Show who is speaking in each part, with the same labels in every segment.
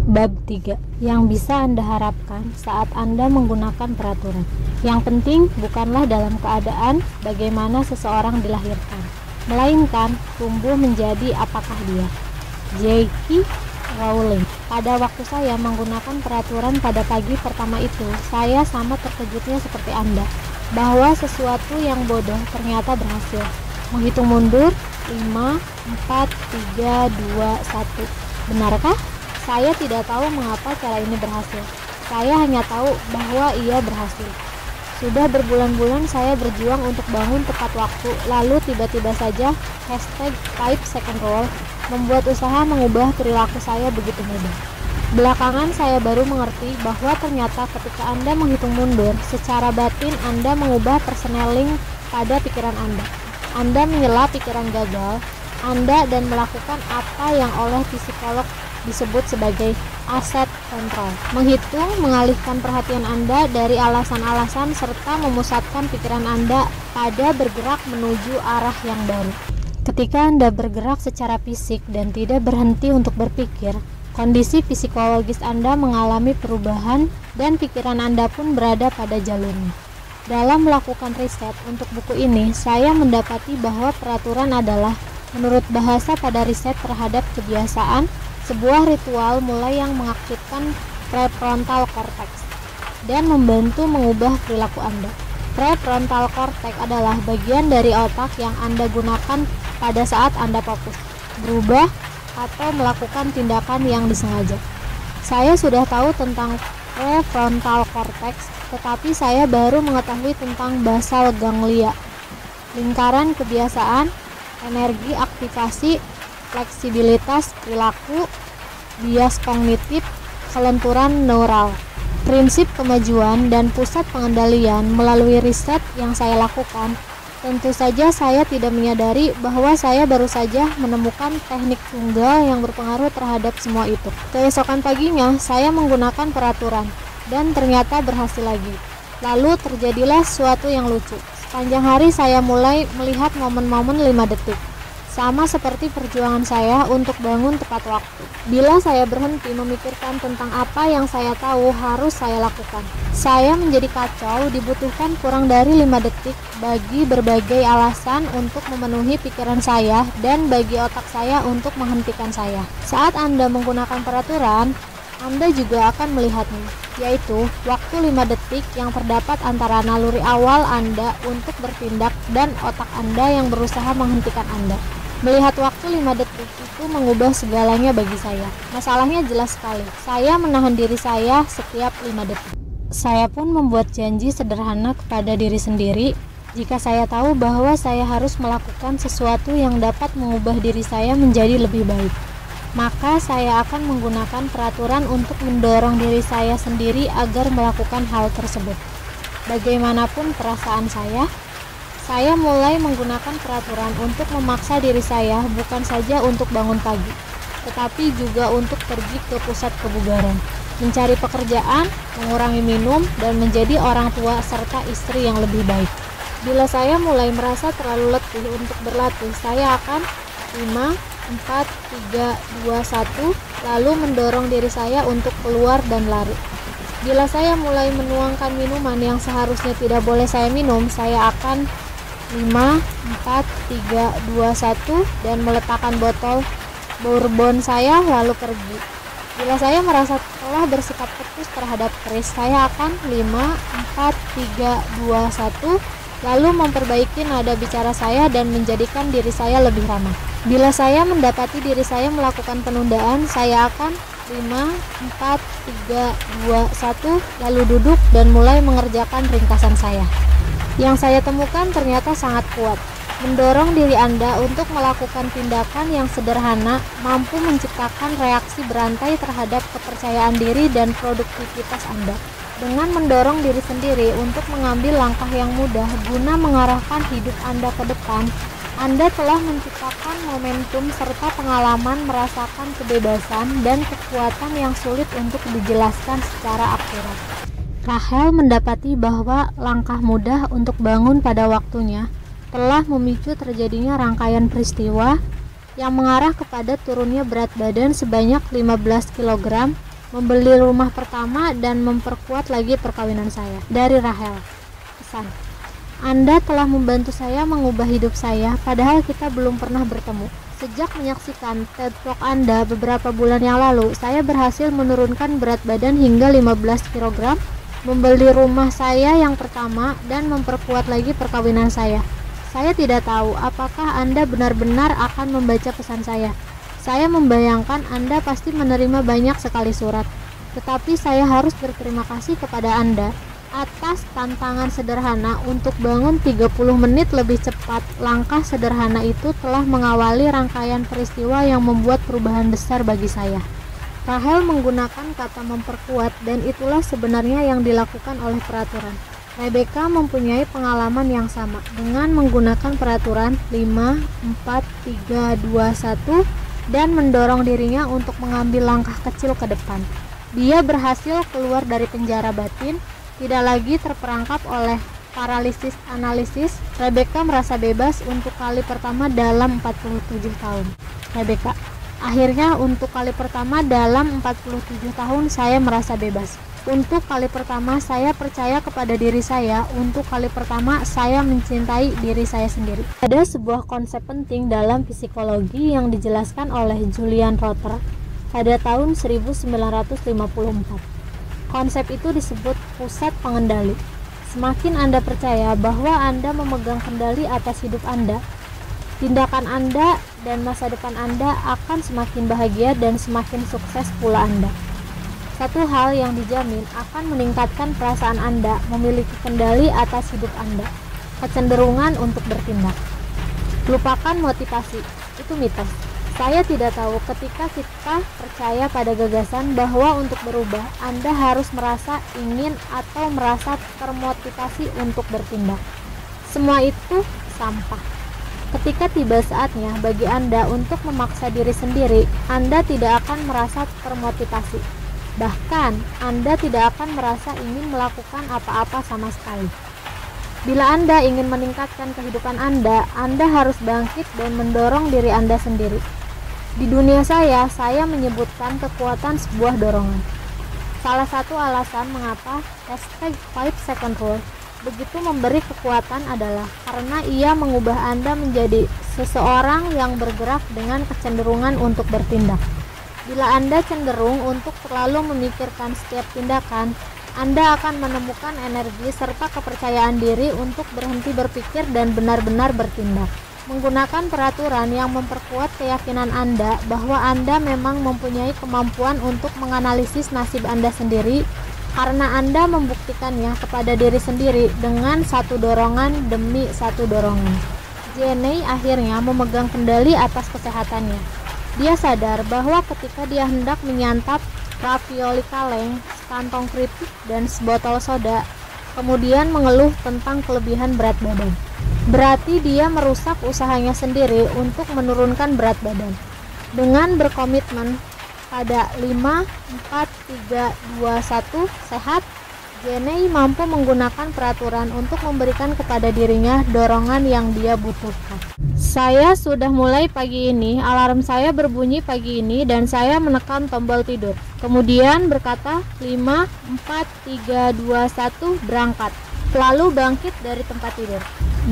Speaker 1: Bab 3. Yang bisa Anda harapkan saat Anda menggunakan peraturan. Yang penting bukanlah dalam keadaan bagaimana seseorang dilahirkan, melainkan tumbuh menjadi apakah dia. J.K. Rowling. Pada waktu saya menggunakan peraturan pada pagi pertama itu, saya sama terkejutnya seperti Anda, bahwa sesuatu yang bodoh ternyata berhasil. Menghitung mundur, 5, 4, 3, 2, 1. Benarkah? Saya tidak tahu mengapa cara ini berhasil. Saya hanya tahu bahwa ia berhasil. Sudah berbulan-bulan saya berjuang untuk bangun tepat waktu, lalu tiba-tiba saja #5second-rule membuat usaha mengubah perilaku saya begitu mudah. Belakangan saya baru mengerti bahwa ternyata ketika Anda menghitung mundur, secara batin Anda mengubah perseneling pada pikiran Anda. Anda menyela pikiran gagal Anda dan melakukan apa yang oleh psikolog disebut sebagai aset kontrol. Menghitung mengalihkan perhatian Anda dari alasan-alasan serta memusatkan pikiran Anda pada bergerak menuju arah yang baru. Ketika Anda bergerak secara fisik dan tidak berhenti untuk berpikir, kondisi psikologis Anda mengalami perubahan dan pikiran Anda pun berada pada jalurnya. Dalam melakukan riset untuk buku ini, saya mendapati bahwa peraturan adalah, menurut bahasa pada riset terhadap kebiasaan, sebuah ritual mulai yang mengaktifkan prefrontal cortex dan membantu mengubah perilaku Anda. Prefrontal cortex adalah bagian dari otak yang Anda gunakan pada saat Anda fokus, berubah, atau melakukan tindakan yang disengaja. Saya sudah tahu tentang prefrontal cortex, tetapi saya baru mengetahui tentang basal ganglia, lingkaran kebiasaan, energi aktivasi, fleksibilitas perilaku, bias kognitif, kelenturan neural, prinsip kemajuan, dan pusat pengendalian. Melalui riset yang saya lakukan, tentu saja saya tidak menyadari bahwa saya baru saja menemukan teknik tunggal yang berpengaruh terhadap semua itu. Keesokan paginya, saya menggunakan peraturan, dan ternyata berhasil lagi. Lalu terjadilah sesuatu yang lucu. Sepanjang hari saya mulai melihat momen-momen 5 detik. Sama seperti perjuangan saya untuk bangun tepat waktu. Bila saya berhenti memikirkan tentang apa yang saya tahu harus saya lakukan, saya menjadi kacau. Dibutuhkan kurang dari 5 detik bagi berbagai alasan untuk memenuhi pikiran saya dan bagi otak saya untuk menghentikan saya. Saat Anda menggunakan peraturan, Anda juga akan melihatnya, yaitu waktu 5 detik yang terdapat antara naluri awal Anda untuk bertindak dan otak Anda yang berusaha menghentikan Anda. Melihat waktu 5 detik itu mengubah segalanya bagi saya. Masalahnya jelas sekali, saya menahan diri saya setiap 5 detik. Saya pun membuat janji sederhana kepada diri sendiri. Jika saya tahu bahwa saya harus melakukan sesuatu yang dapat mengubah diri saya menjadi lebih baik, maka saya akan menggunakan peraturan untuk mendorong diri saya sendiri agar melakukan hal tersebut. Bagaimanapun perasaan saya mulai menggunakan peraturan untuk memaksa diri saya bukan saja untuk bangun pagi, tetapi juga untuk pergi ke pusat kebugaran, mencari pekerjaan, mengurangi minum, dan menjadi orang tua serta istri yang lebih baik. Bila saya mulai merasa terlalu letih untuk berlatih, saya akan 5, 4, 3, 2, 1, lalu mendorong diri saya untuk keluar dan lari. Bila saya mulai menuangkan minuman yang seharusnya tidak boleh saya minum, saya akan 5, 4, 3, 2, 1 dan meletakkan botol bourbon saya lalu pergi. Bila saya merasa telah bersikap ketus terhadap Chris, saya akan 5, 4, 3, 2, 1 lalu memperbaiki nada bicara saya dan menjadikan diri saya lebih ramah. Bila saya mendapati diri saya melakukan penundaan, saya akan 5, 4, 3, 2, 1 lalu duduk dan mulai mengerjakan ringkasan saya. Yang saya temukan ternyata sangat kuat. Mendorong diri Anda untuk melakukan tindakan yang sederhana mampu menciptakan reaksi berantai terhadap kepercayaan diri dan produktivitas Anda. Dengan mendorong diri sendiri untuk mengambil langkah yang mudah guna mengarahkan hidup Anda ke depan, Anda telah menciptakan momentum serta pengalaman merasakan kebebasan dan kekuatan yang sulit untuk dijelaskan secara akurat. Rachel mendapati bahwa langkah mudah untuk bangun pada waktunya telah memicu terjadinya rangkaian peristiwa yang mengarah kepada turunnya berat badan sebanyak 15 kg membeli rumah pertama, dan memperkuat lagi perkawinan saya. Dari Rahel. Pesan: Anda telah membantu saya mengubah hidup saya, padahal kita belum pernah bertemu. Sejak menyaksikan TED Talk Anda beberapa bulan yang lalu, saya berhasil menurunkan berat badan hingga 15 kg, membeli rumah saya yang pertama, dan memperkuat lagi perkawinan saya. Saya tidak tahu apakah Anda benar-benar akan membaca pesan saya. Saya membayangkan Anda pasti menerima banyak sekali surat. Tetapi saya harus berterima kasih kepada Anda atas tantangan sederhana untuk bangun 30 menit lebih cepat. Langkah sederhana itu telah mengawali rangkaian peristiwa yang membuat perubahan besar bagi saya. Rahel menggunakan kata memperkuat, dan itulah sebenarnya yang dilakukan oleh peraturan. Rebecca mempunyai pengalaman yang sama dengan menggunakan peraturan 5, 4, 3, 2, 1 dan mendorong dirinya untuk mengambil langkah kecil ke depan. Dia berhasil keluar dari penjara batin, tidak lagi terperangkap oleh paralisis analisis. Rebecca merasa bebas untuk kali pertama dalam 47 tahun. Rebecca: Akhirnya untuk kali pertama dalam 47 tahun saya merasa bebas. Untuk kali pertama saya percaya kepada diri saya. Untuk kali pertama saya mencintai diri saya sendiri. Ada sebuah konsep penting dalam psikologi yang dijelaskan oleh Julian Rother pada tahun 1954. Konsep itu disebut pusat pengendali. Semakin Anda percaya bahwa Anda memegang kendali atas hidup Anda, tindakan Anda dan masa depan Anda akan semakin bahagia dan semakin sukses pula Anda. Satu hal yang dijamin akan meningkatkan perasaan Anda memiliki kendali atas hidup Anda, kecenderungan untuk bertindak. Lupakan motivasi, itu mitos. Saya tidak tahu ketika kita percaya pada gagasan bahwa untuk berubah, Anda harus merasa ingin atau merasa termotivasi untuk bertindak. Semua itu sampah. Ketika tiba saatnya bagi Anda untuk memaksa diri sendiri, Anda tidak akan merasa termotivasi. Bahkan, Anda tidak akan merasa ingin melakukan apa-apa sama sekali. Bila Anda ingin meningkatkan kehidupan Anda harus bangkit dan mendorong diri Anda sendiri. Di dunia saya menyebutkan kekuatan sebuah dorongan. Salah satu alasan mengapa #5second rule begitu memberi kekuatan adalah karena ia mengubah Anda menjadi seseorang yang bergerak dengan kecenderungan untuk bertindak. Bila Anda cenderung untuk terlalu memikirkan setiap tindakan, Anda akan menemukan energi serta kepercayaan diri untuk berhenti berpikir dan benar-benar bertindak. Menggunakan peraturan yang memperkuat keyakinan Anda bahwa Anda memang mempunyai kemampuan untuk menganalisis nasib Anda sendiri, karena Anda membuktikannya kepada diri sendiri dengan satu dorongan demi satu dorongan. Jenny akhirnya memegang kendali atas kesehatannya. Dia sadar bahwa ketika dia hendak menyantap ravioli kaleng, sekantong keripik, dan sebotol soda, kemudian mengeluh tentang kelebihan berat badan, berarti dia merusak usahanya sendiri untuk menurunkan berat badan. Dengan berkomitmen pada 5, 4, 3, 2, 1 sehat, Jenny mampu menggunakan peraturan untuk memberikan kepada dirinya dorongan yang dia butuhkan. Saya sudah mulai pagi ini, alarm saya berbunyi pagi ini dan saya menekan tombol tidur. Kemudian berkata 5, 4, 3, 2, 1 berangkat. Lalu bangkit dari tempat tidur.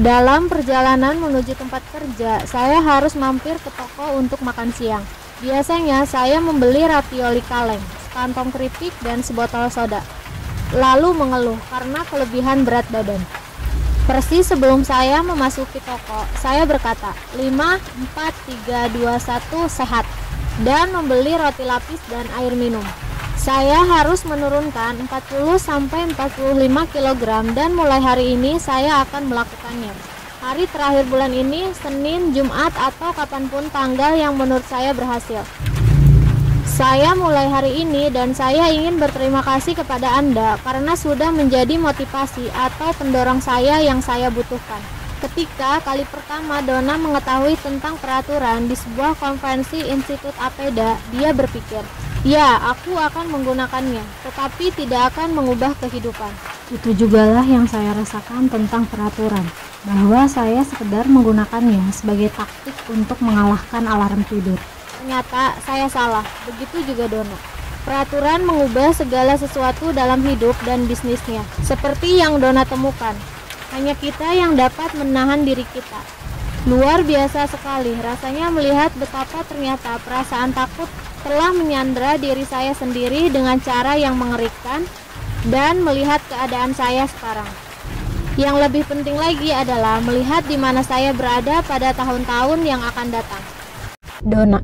Speaker 1: Dalam perjalanan menuju tempat kerja, saya harus mampir ke toko untuk makan siang. Biasanya saya membeli ravioli kaleng, sekantong keripik, dan sebotol soda. Lalu mengeluh karena kelebihan berat badan. Persis sebelum saya memasuki toko, saya berkata 5, 4, 3, 2, 1 sehat dan membeli roti lapis dan air minum. Saya harus menurunkan 40-45 kg dan mulai hari ini saya akan melakukannya. Hari terakhir bulan ini, Senin, Jumat, atau kapanpun tanggal yang menurut saya berhasil. Saya mulai hari ini dan saya ingin berterima kasih kepada Anda karena sudah menjadi motivasi atau pendorong saya yang saya butuhkan. Ketika kali pertama Donna mengetahui tentang peraturan di sebuah konferensi Institut Apeda, dia berpikir, ya, aku akan menggunakannya, tetapi tidak akan mengubah kehidupan. Itu jugalah yang saya rasakan tentang peraturan, bahwa saya sekedar menggunakannya sebagai taktik untuk mengalahkan alarm tidur. Ternyata saya salah, begitu juga Donna. Peraturan mengubah segala sesuatu dalam hidup dan bisnisnya. Seperti yang Dona temukan, hanya kita yang dapat menahan diri kita. Luar biasa sekali rasanya melihat betapa ternyata perasaan takut telah menyandra diri saya sendiri dengan cara yang mengerikan, dan melihat keadaan saya sekarang. Yang lebih penting lagi adalah melihat di mana saya berada pada tahun-tahun yang akan datang. Dona,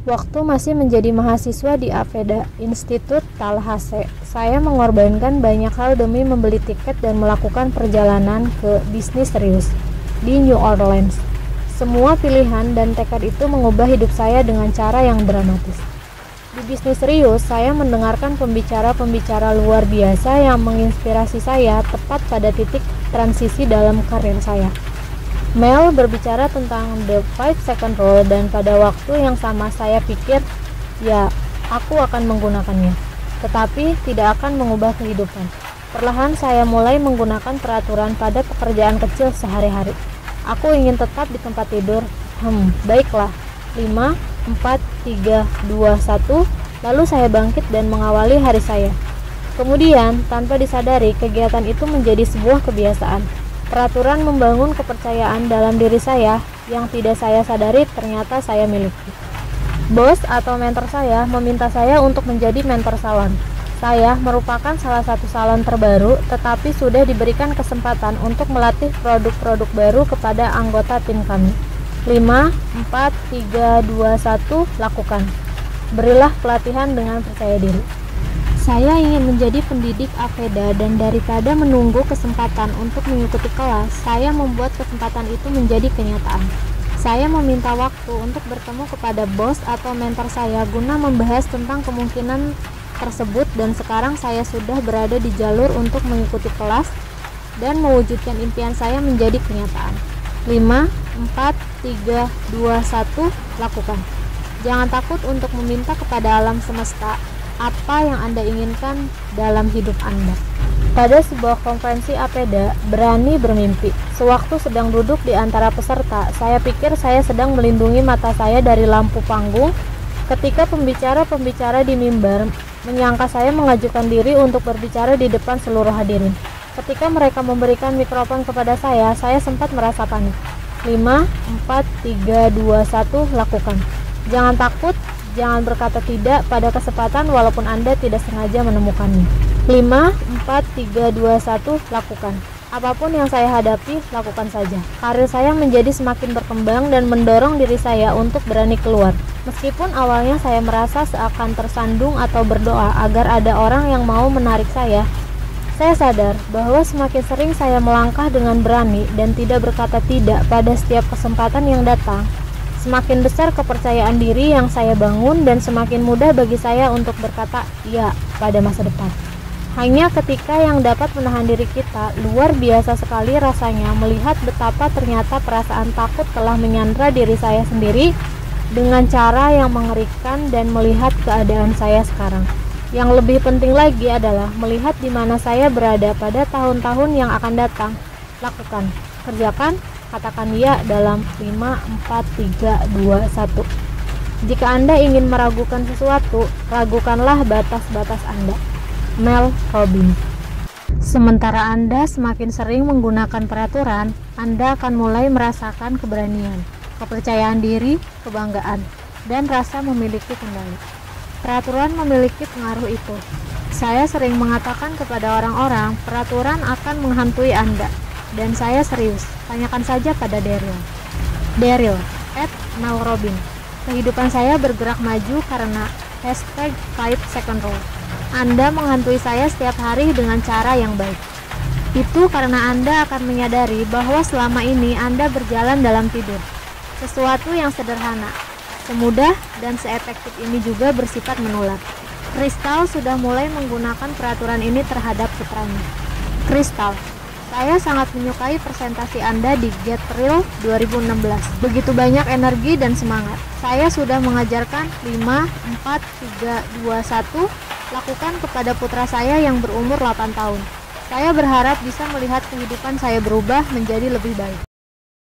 Speaker 1: waktu masih menjadi mahasiswa di APEDA, Institut Tallahassee, saya mengorbankan banyak hal demi membeli tiket dan melakukan perjalanan ke bisnis serius di New Orleans. Semua pilihan dan tekad itu mengubah hidup saya dengan cara yang dramatis. Di bisnis serius, saya mendengarkan pembicara-pembicara luar biasa yang menginspirasi saya tepat pada titik transisi dalam karir saya. Mel berbicara tentang the 5-second rule, dan pada waktu yang sama saya pikir, ya, aku akan menggunakannya, tetapi tidak akan mengubah kehidupan. Perlahan saya mulai menggunakan peraturan pada pekerjaan kecil sehari-hari. Aku ingin tetap di tempat tidur. Baiklah. 5, 4, 3, 2, 1. Lalu saya bangkit dan mengawali hari saya. Kemudian, tanpa disadari, kegiatan itu menjadi sebuah kebiasaan. Peraturan membangun kepercayaan dalam diri saya yang tidak saya sadari ternyata saya miliki. Bos atau mentor saya meminta saya untuk menjadi mentor salon. Saya merupakan salah satu salon terbaru, tetapi sudah diberikan kesempatan untuk melatih produk-produk baru kepada anggota tim kami. 5, 4, 3, 2, 1, lakukan. Berilah pelatihan dengan percaya diri. Saya ingin menjadi pendidik APEDA, dan daripada menunggu kesempatan untuk mengikuti kelas, saya membuat kesempatan itu menjadi kenyataan. Saya meminta waktu untuk bertemu kepada bos atau mentor saya guna membahas tentang kemungkinan tersebut, dan sekarang saya sudah berada di jalur untuk mengikuti kelas dan mewujudkan impian saya menjadi kenyataan. 5, 4, 3, 2, 1, lakukan. Jangan takut untuk meminta kepada alam semesta apa yang Anda inginkan dalam hidup Anda. Pada sebuah konferensi APEDA, berani bermimpi. Sewaktu sedang duduk di antara peserta, saya pikir saya sedang melindungi mata saya dari lampu panggung ketika pembicara-pembicara di mimbar menyangka saya mengajukan diri untuk berbicara di depan seluruh hadirin. Ketika mereka memberikan mikrofon kepada saya sempat merasa panik. 5, 4, 3, 2, 1, lakukan. Jangan takut, jangan berkata tidak pada kesempatan walaupun Anda tidak sengaja menemukannya. 5, 4, 3, 2, 1, lakukan. Apapun yang saya hadapi, lakukan saja. Karir saya menjadi semakin berkembang dan mendorong diri saya untuk berani keluar. Meskipun awalnya saya merasa seakan tersandung atau berdoa agar ada orang yang mau menarik saya sadar bahwa semakin sering saya melangkah dengan berani dan tidak berkata tidak pada setiap kesempatan yang datang, semakin besar kepercayaan diri yang saya bangun dan semakin mudah bagi saya untuk berkata ya pada masa depan. Hanya ketika yang dapat menahan diri kita, luar biasa sekali rasanya melihat betapa ternyata perasaan takut telah menyandra diri saya sendiri dengan cara yang mengerikan, dan melihat keadaan saya sekarang. Yang lebih penting lagi adalah melihat di mana saya berada pada tahun-tahun yang akan datang. Lakukan, kerjakan, katakan ya dalam 5, 4, 3, 2, 1. Jika Anda ingin meragukan sesuatu, ragukanlah batas-batas Anda. Mel Robbins. Sementara Anda semakin sering menggunakan peraturan, Anda akan mulai merasakan keberanian, kepercayaan diri, kebanggaan, dan rasa memiliki kendali. Peraturan memiliki pengaruh itu. Saya sering mengatakan kepada orang-orang, peraturan akan menghantui Anda, dan saya serius. Tanyakan saja pada Daryl @melrobin. Kehidupan saya bergerak maju karena #5-second rule. Anda menghantui saya setiap hari dengan cara yang baik. Itu karena Anda akan menyadari bahwa selama ini Anda berjalan dalam tidur. Sesuatu yang sederhana, semudah dan seefektif ini juga bersifat menular. Kristal sudah mulai menggunakan peraturan ini terhadap putranya. Kristal, saya sangat menyukai presentasi Anda di Get Real 2016. Begitu banyak energi dan semangat. Saya sudah mengajarkan 5, 4, 3, 2, 1, lakukan kepada putra saya yang berumur 8 tahun. Saya berharap bisa melihat kehidupan saya berubah menjadi lebih baik.